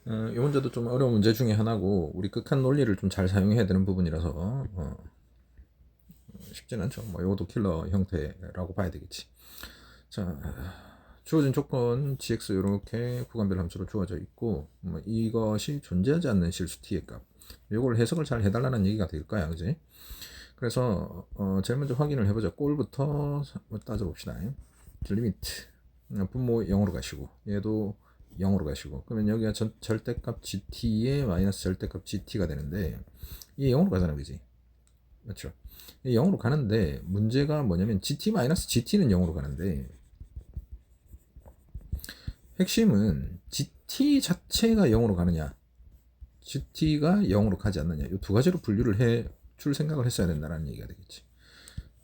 이 문제도 좀 어려운 문제 중에 하나고 우리 극한 논리를 좀 잘 사용해야 되는 부분이라서 쉽지는 않죠. 뭐 이것도 킬러 형태라고 봐야 되겠지. 자, 주어진 조건 gx 이렇게 구간별 함수로 주어져 있고 뭐 이것이 존재하지 않는 실수 t의 값. 이걸 해석을 잘 해달라는 얘기가 될 거야, 그지? 그래서 제일 먼저 확인을 해보자. 꼴부터 따져봅시다. 리미트 분모 0으로 가시고 얘도 0으로 가시고 그러면 여기가 절대값 gt에 마이너스 절대값 gt가 되는데 이게 0으로 가잖아, 그지? 맞죠? 이게 0으로 가는데 문제가 뭐냐면 gt 마이너스 gt는 0으로 가는데 핵심은 gt 자체가 0으로 가느냐 gt가 0으로 가지 않느냐 이 두 가지로 분류를 해 줄 생각을 했어야 된다는 얘기가 되겠지.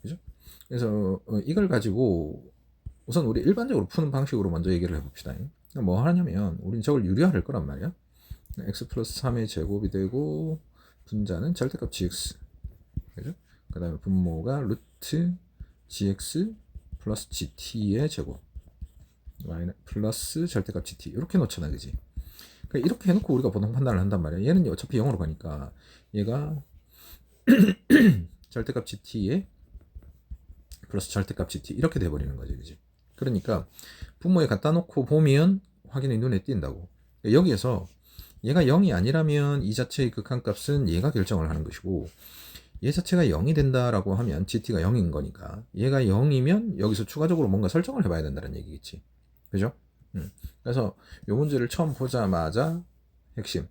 그죠? 그래서 이걸 가지고 우선 우리 일반적으로 푸는 방식으로 먼저 얘기를 해봅시다. 뭐 하냐면 우린 저걸 유리화할 거란 말이야. x 플러스 3의 제곱이 되고 분자는 절대값 gx, 그죠? 그 다음에 분모가 루트 gx 플러스 gt의 제곱 플러스 절대값 gt 이렇게 놓잖아, 그지? 그러니까 이렇게 해놓고 우리가 보통 판단을 한단 말이야. 얘는 어차피 0으로 가니까 얘가 절대값 gt에 플러스 절대값 gt 이렇게 돼버리는 거지, 그지? 그러니까 분모에 갖다 놓고 보면 확인이 눈에 띈다고. 여기에서 얘가 0이 아니라면 이 자체의 극한값은 얘가 결정을 하는 것이고 얘 자체가 0이 된다라고 하면 gt가 0인 거니까 얘가 0이면 여기서 추가적으로 뭔가 설정을 해봐야 된다는 얘기겠지. 그죠? 그래서 이 문제를 처음 보자마자 핵심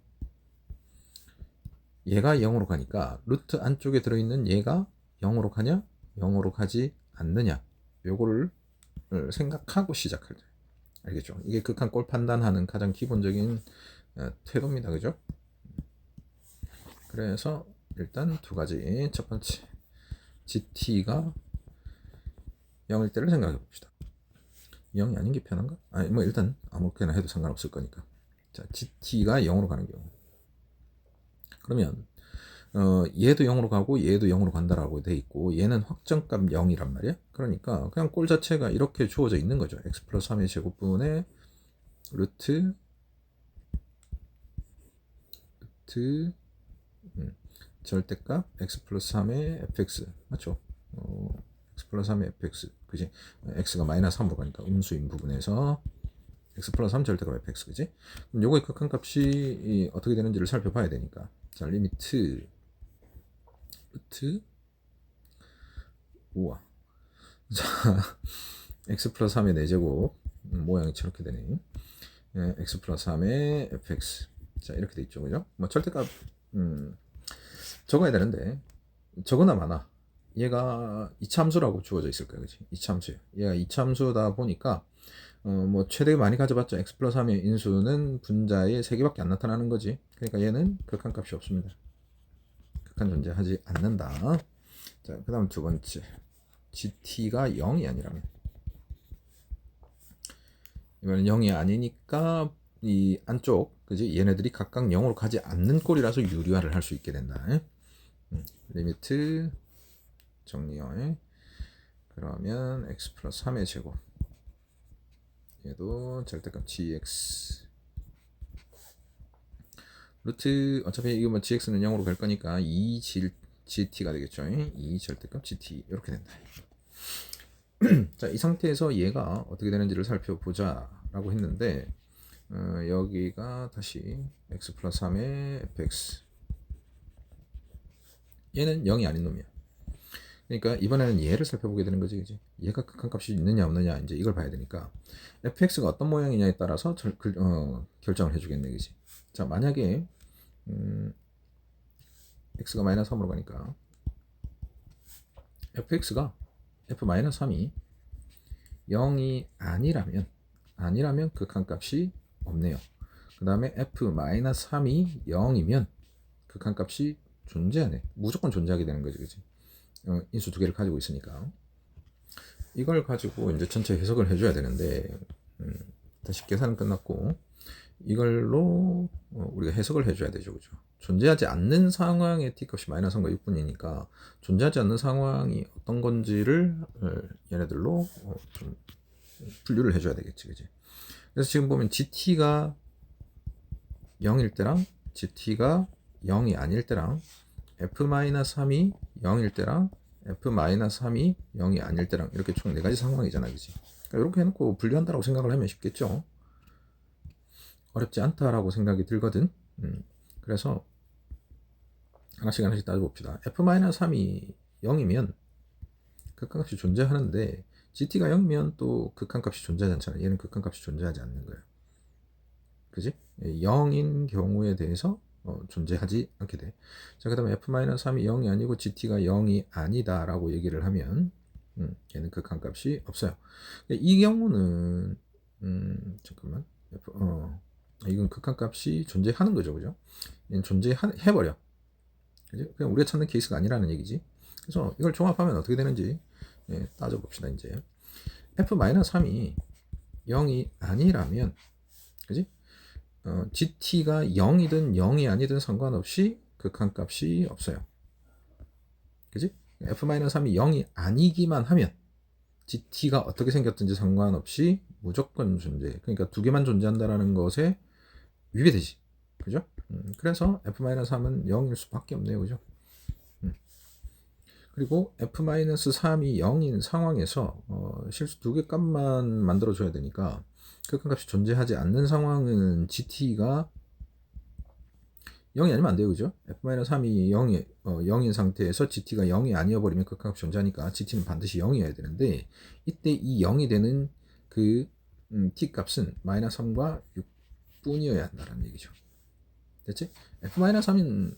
얘가 0으로 가니까 루트 안쪽에 들어있는 얘가 0으로 가냐 0으로 가지 않느냐 요거를 생각하고 시작할 때 알겠죠? 이게 극한 꼴 판단하는 가장 기본적인 태도입니다. 그죠? 그래서 일단 두 가지. 첫 번째 GT가 0일 때를 생각해 봅시다. 0이 아닌 게 편한가? 아니 뭐 일단 아무렇게나 해도 상관없을 거니까. 자, GT가 0으로 가는 경우. 그러면 얘도 0으로 가고 얘도 0으로 간다라고 돼 있고 얘는 확정값 0이란 말이야. 그러니까 그냥 꼴 자체가 이렇게 주어져 있는 거죠. x 플러스 3의 제곱분의 루트 절대값 x 플러스 3의 fx 맞죠? x 플러스 3의 fx 그지? x가 마이너스 3으로 가니까 음수인 부분에서 x 플러스 3 절대값 fx 그지? 그럼 요거의 극한값이 어떻게 되는지를 살펴봐야 되니까 자 리미트 루트 우와 자 x 플러스 3의 4제곱 모양이 저렇게 되네. x 플러스 3의 fx 자 이렇게 돼 있죠, 그죠? 뭐 절대값 적어야 되는데 적으나 마나 얘가 이차함수라고 주어져 있을 거야, 그렇지? 이차함수야. 얘가 이차함수다 보니까 뭐 최대 많이 가져봤자 x 플러스 3의 인수는 분자의 3개밖에 안 나타나는 거지. 그러니까 얘는 극한값이 없습니다. 극한 존재하지 않는다. 자, 그 다음 두 번째 gt가 0이 아니라면 이번엔 0이 아니니까 이 안쪽 그지 얘네들이 각각 0으로 가지 않는 꼴이라서 유리화를 할 수 있게 된다. 리미트 정리해. 그러면 x 플러스 3의 제곱 얘도 절대값 gx 루트 어차피 이거 뭐 gx는 0으로 갈 거니까 2 gt가 되겠죠. 2 절대값 gt 이렇게 된다. 자, 이 상태에서 얘가 어떻게 되는지를 살펴보자 라고 했는데 여기가 다시 x 플러스 3의 fx 얘는 0이 아닌 놈이야. 그러니까 이번에는 얘를 살펴보게 되는 거지, 그지? 얘가 극한값이 있느냐 없느냐 이제 이걸 봐야 되니까 fx가 어떤 모양이냐에 따라서 결정을 해주겠네, 그지? 자, 만약에 x가 마이너스 3으로 가니까 fx가 f-3이 0이 아니라면 극한값이 없네요. 그 다음에 f-3이 0이면 극한값이 존재하네. 무조건 존재하게 되는 거지, 그지? 인수 두 개를 가지고 있으니까 이걸 가지고 이제 전체 해석을 해줘야 되는데 다시 계산은 끝났고 이걸로 우리가 해석을 해줘야 되죠, 그죠? 존재하지 않는 상황의 t값이 마이너스 3과 6분이니까 존재하지 않는 상황이 어떤 건지를 얘네들로 좀 분류를 해줘야 되겠지, 그지? 그래서 지금 보면 gt가 0일 때랑 GT가 0이 아닐 때랑 F-3이 0일 때랑 F-3이 0이 아닐 때랑 이렇게 총 4가지 상황이잖아, 그지? 그러니까 이렇게 해놓고 분류한다라고 생각을 하면 쉽겠죠. 어렵지 않다라고 생각이 들거든. 그래서 하나씩 따져봅시다. F-3이 0이면 극한값이 존재하는데 GT가 0이면 또 극한값이 존재하지 않잖아. 얘는 극한값이 존재하지 않는 거야. 그지? 0인 경우에 대해서 존재하지 않게 돼. 자, 그 다음에 F-3이 0이 아니고 GT가 0이 아니다 라고 얘기를 하면 얘는 극한값이 없어요. 이 경우는 잠깐만 이건 극한값이 존재하는 거죠, 그죠? 얘는 존재해버려. 그지? 그냥 우리가 찾는 케이스가 아니라는 얘기지. 그래서 이걸 종합하면 어떻게 되는지 따져봅시다. 이제 F-3이 0이 아니라면, 그지? GT가 0이든 0이 아니든 상관없이 극한값이 없어요. 그지? F-3이 0이 아니기만 하면 GT가 어떻게 생겼든지 상관없이 무조건 존재. 그러니까 두 개만 존재한다라는 것에 위배되지. 그죠? 그래서 F-3은 0일 수밖에 없네요. 그죠? 그리고 F-3이 0인 상황에서 실수 두 개 값만 만들어줘야 되니까 극한값이 존재하지 않는 상황은 GT가 0이 아니면 안 돼요. 그죠? F-3이 0인 상태에서 GT가 0이 아니어버리면 극한값이 존재하니까 GT는 반드시 0이어야 되는데 이때 이 0이 되는 그 T값은 -3과 6분이어야 한다는 얘기죠. 됐지? F-3인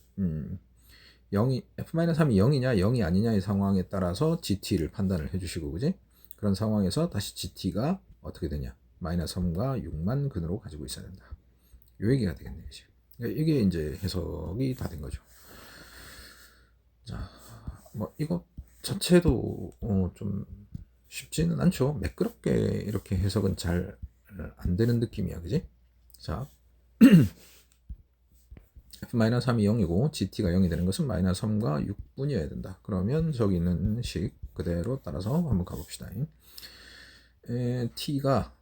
F-3이 0이냐 0이 아니냐의 상황에 따라서 GT를 판단을 해주시고, 그지? 그런 상황에서 다시 GT가 어떻게 되냐, -3과 6만 근으로 가지고 있어야 된다. 요 얘기가 되겠네요. 그러니까 이게 이제 해석이 다 된 거죠. 자, 뭐 이거 자체도 좀 쉽지는 않죠. 매끄럽게 이렇게 해석은 잘 안 되는 느낌이야, 그지? 자, F-3이 0이고 GT가 0이 되는 것은 -3과 6분이어야 된다. 그러면 저기 있는 식 그대로 따라서 한번 가봅시다. T가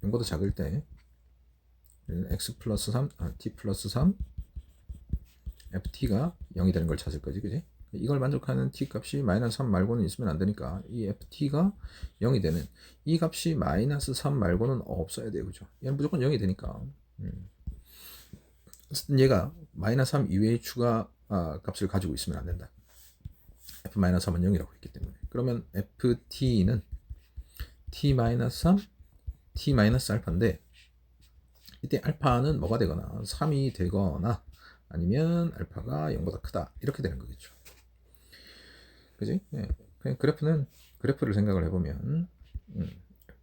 0보다 작을 때 x 플러스 3, t 플러스 3, ft가 0이 되는 걸 찾을 거지, 그지? 이걸 만족하는 t 값이 -3 말고는 있으면 안 되니까 이 ft가 0이 되는 이 값이 -3 말고는 없어야 돼요, 그죠? 얘는 무조건 0이 되니까. 얘가 -3 이외의 추가 값을 가지고 있으면 안 된다. f-3은 0이라고 했기 때문에. 그러면 ft는 t-3, t-알파인데 이때 알파는 뭐가 되거나 3이 되거나 아니면 알파가 0보다 크다 이렇게 되는 거겠죠. 그지? 예. 그냥 그래프를 생각을 해보면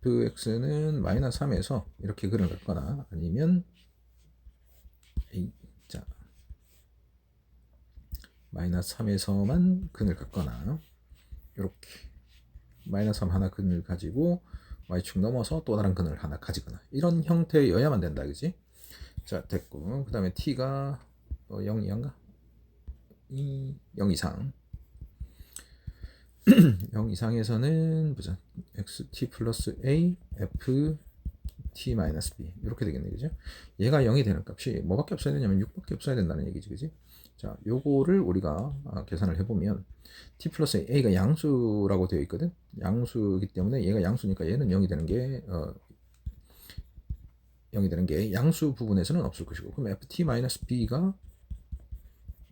fx는 -3에서 이렇게 그림을 갖거나 아니면 자 -3에서만 근을 갖거나 이렇게 -3 하나 근을 가지고 y축 넘어서 또 다른 근을 하나 가지거나 이런 형태여야만 된다, 그지? 자, 됐고 그 다음에 t가 0 이한가? 0 이상 0 이상에서는 보자, xt 플러스 a f t 마이너스 b 이렇게 되겠네, 그죠? 얘가 0이 되는 값이 뭐밖에 없어야 되냐면 6밖에 없어야 된다는 얘기지, 그지? 자, 요거를 우리가 계산을 해보면 t 플러스 a가 양수라고 되어 있거든. 양수이기 때문에 얘가 양수니까 얘는 0이 되는 게 0이 되는 게 양수 부분에서는 없을 것이고, 그럼 ft 마이너스 b가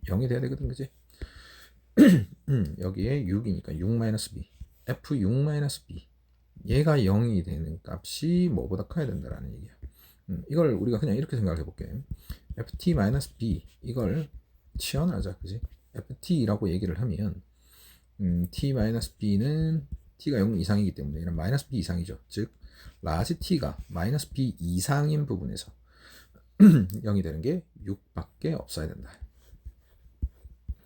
0이 돼야 되거든, 그지? 여기에 6이니까 6 마이너스 b, f6 마이너스 b, 얘가 0이 되는 값이 뭐보다 커야 된다라는 얘기야. 이걸 우리가 그냥 이렇게 생각을 해볼게. ft 마이너스 b 이걸 치환하자, 그지? ft라고 얘기를 하면 t 마이너스 b는 t가 0 이상이기 때문에 얘는 마이너스 b 이상이죠. 즉 라지 t가 마이너스 b 이상인 부분에서 0이 되는 게 6밖에 없어야 된다.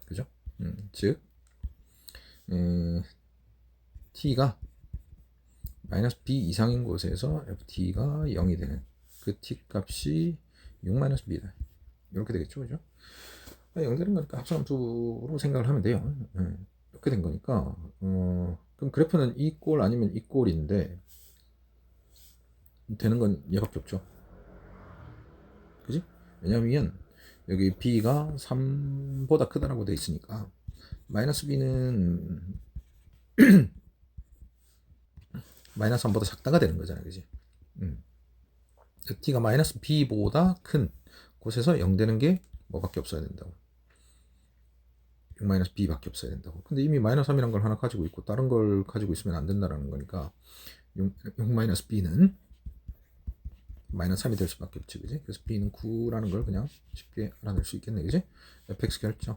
그죠? 즉 t가 마이너스 b 이상인 곳에서 ft가 0이 되는 그 t 값이 6 마이너스 b다. 이렇게 되겠죠, 그죠? 0 되는 거니까 합성함수로 생각을 하면 돼요. 이렇게 된 거니까 그럼 그래프는 이 꼴 아니면 이 꼴인데 되는 건 얘밖에 없죠. 그지? 왜냐면 여기 b가 3보다 크다라고 돼 있으니까 마이너스 b는 마이너스 3보다 작다가 되는 거잖아, 그지? t가 마이너스 b보다 큰 곳에서 0 되는 게 뭐밖에 없어야 된다고. 6 마이너스 b밖에 없어야 된다고. 근데 이미 마이너스 3이라는 걸 하나 가지고 있고 다른 걸 가지고 있으면 안 된다라는 거니까 6 마이너스 b는 마이너스 3이 될 수밖에 없지, 그지? 그래서 b는 9라는 걸 그냥 쉽게 알아낼 수 있겠네, 그지? fx 결정.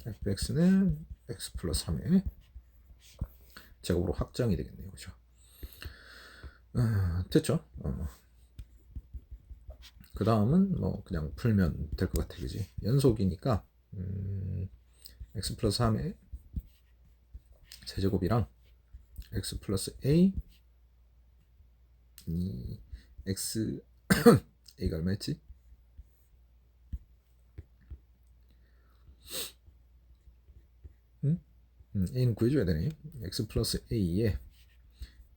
fx는 x 플러스 3의 제곱으로 확정이 되겠네요, 그죠? 됐죠? 그 다음은 뭐 그냥 풀면 될 것 같아, 그지? 연속이니까 x 플러스 3의 세제곱이랑 x 플러스 a 이 x a가 얼마였지? a는 구해줘야 되네. x 플러스 a에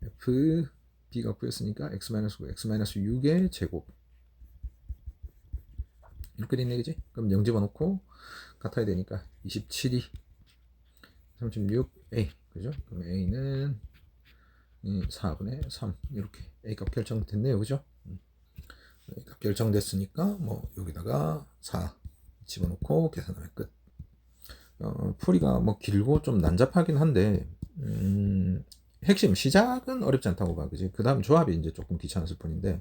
f b가 구했으니까 x 마이너스 9, x 마이너스 6의 제곱 이렇게 됐네, 그지? 그럼 0 집어넣고 같아야 되니까 27이 36a, 그죠? 그럼 a는 4분의 3 이렇게 a 값 결정됐네요, 그죠? a 값 결정됐으니까 뭐 여기다가 4 집어넣고 계산하면 끝. 풀이가 뭐 길고 좀 난잡하긴 한데 핵심 시작은 어렵지 않다고 봐, 그지? 그 다음 조합이 이제 조금 귀찮았을 뿐인데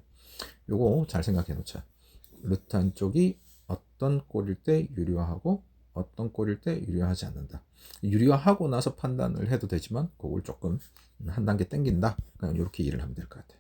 요거 잘 생각해 놓자. 루트 한쪽이 어떤 꼴일 때 유리화하고 어떤 꼴일 때 유리화하지 않는다. 유리화하고 나서 판단을 해도 되지만 그걸 조금 한 단계 땡긴다. 그냥 이렇게 이해를 하면 될 것 같아.